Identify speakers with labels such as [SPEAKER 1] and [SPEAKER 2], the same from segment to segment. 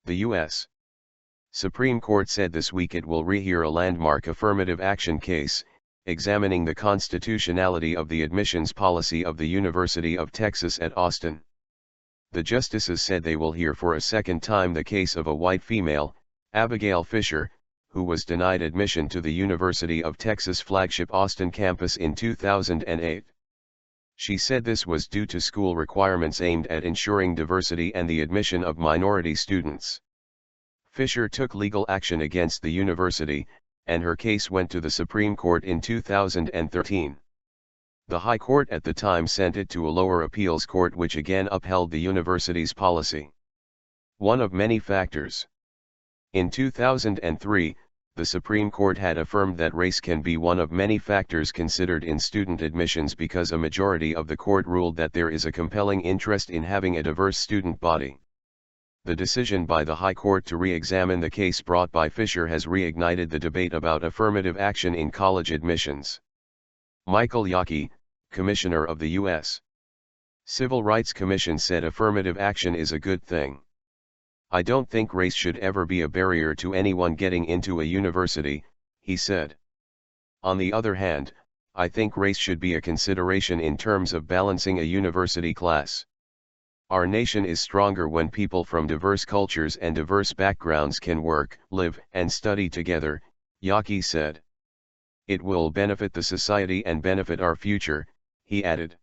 [SPEAKER 1] The U.S. Supreme Court said this week it will rehear a landmark affirmative action case, examining the constitutionality of the admissions policy of the University of Texas at Austin. The justices said they will hear for a second time the case of a white female, Abigail Fisher, who was denied admission to the University of Texas flagship Austin campus in 2008. She said this was due to school requirements aimed at ensuring diversity and the admission of minority students. Fisher took legal action against the university, and her case went to the Supreme Court in 2013. The High Court at the time sent it to a lower appeals court which again upheld the university's policy. One of many factors. In 2003, the Supreme Court had affirmed that race can be one of many factors considered in student admissions because a majority of the court ruled that there is a compelling interest in having a diverse student body. The decision by the High Court to re-examine the case brought by Fisher has reignited the debate about affirmative action in college admissions. Michael Yockey, Commissioner of the U.S. Civil Rights Commission, said affirmative action is a good thing. I don't think race should ever be a barrier to anyone getting into a university, he said. On the other hand, I think race should be a consideration in terms of balancing a university class. Our nation is stronger when people from diverse cultures and diverse backgrounds can work, live, and study together, Yockey said. It will benefit the society and benefit our future, he added.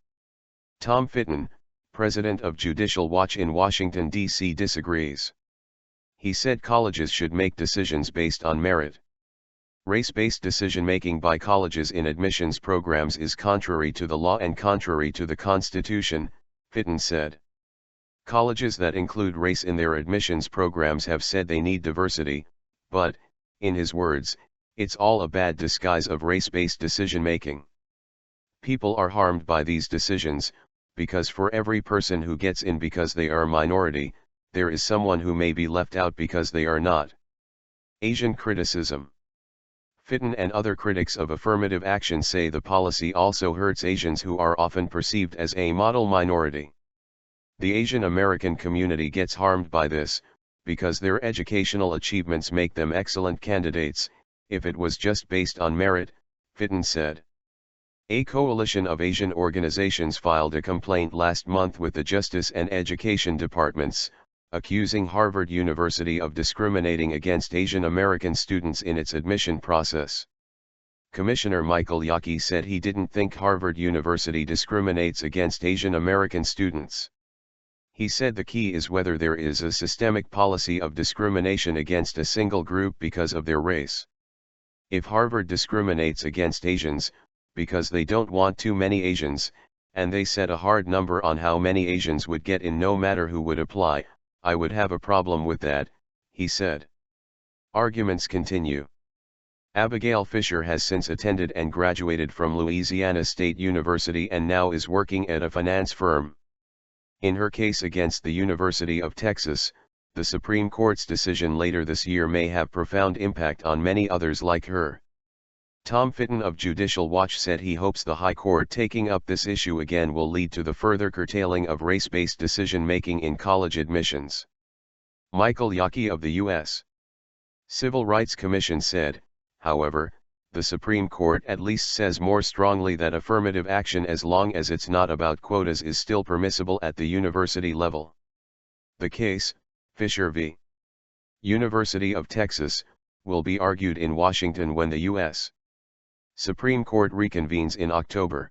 [SPEAKER 1] Tom Fitton, president of Judicial Watch in Washington, D.C., disagrees. He said colleges should make decisions based on merit. Race-based decision-making by colleges in admissions programs is contrary to the law and contrary to the Constitution, Fitton said. Colleges that include race in their admissions programs have said they need diversity, but, in his words, it's all a bad disguise of race-based decision-making. People are harmed by these decisions, because for every person who gets in because they are a minority, there is someone who may be left out because they are not. Asian criticism. Fitton and other critics of affirmative action say the policy also hurts Asians who are often perceived as a model minority. The Asian American community gets harmed by this, because their educational achievements make them excellent candidates. If it was just based on merit, Fitton said. A coalition of Asian organizations filed a complaint last month with the Justice and Education Departments, accusing Harvard University of discriminating against Asian American students in its admission process. Commissioner Michael Yockey said he didn't think Harvard University discriminates against Asian American students. He said the key is whether there is a systemic policy of discrimination against a single group because of their race. If Harvard discriminates against Asians, because they don't want too many Asians, and they set a hard number on how many Asians would get in no matter who would apply, I would have a problem with that, he said. Arguments continue. Abigail Fisher has since attended and graduated from Louisiana State University and now is working at a finance firm. In her case against the University of Texas, the Supreme Court's decision later this year may have profound impact on many others like her. Tom Fitton of Judicial Watch said he hopes the High Court taking up this issue again will lead to the further curtailing of race-based decision-making in college admissions. Michael Yockey of the U.S. Civil Rights Commission said, however, the Supreme Court at least says more strongly that affirmative action, as long as it's not about quotas, is still permissible at the university level. The case, Fisher v. University of Texas, will be argued in Washington when the U.S. Supreme Court reconvenes in October.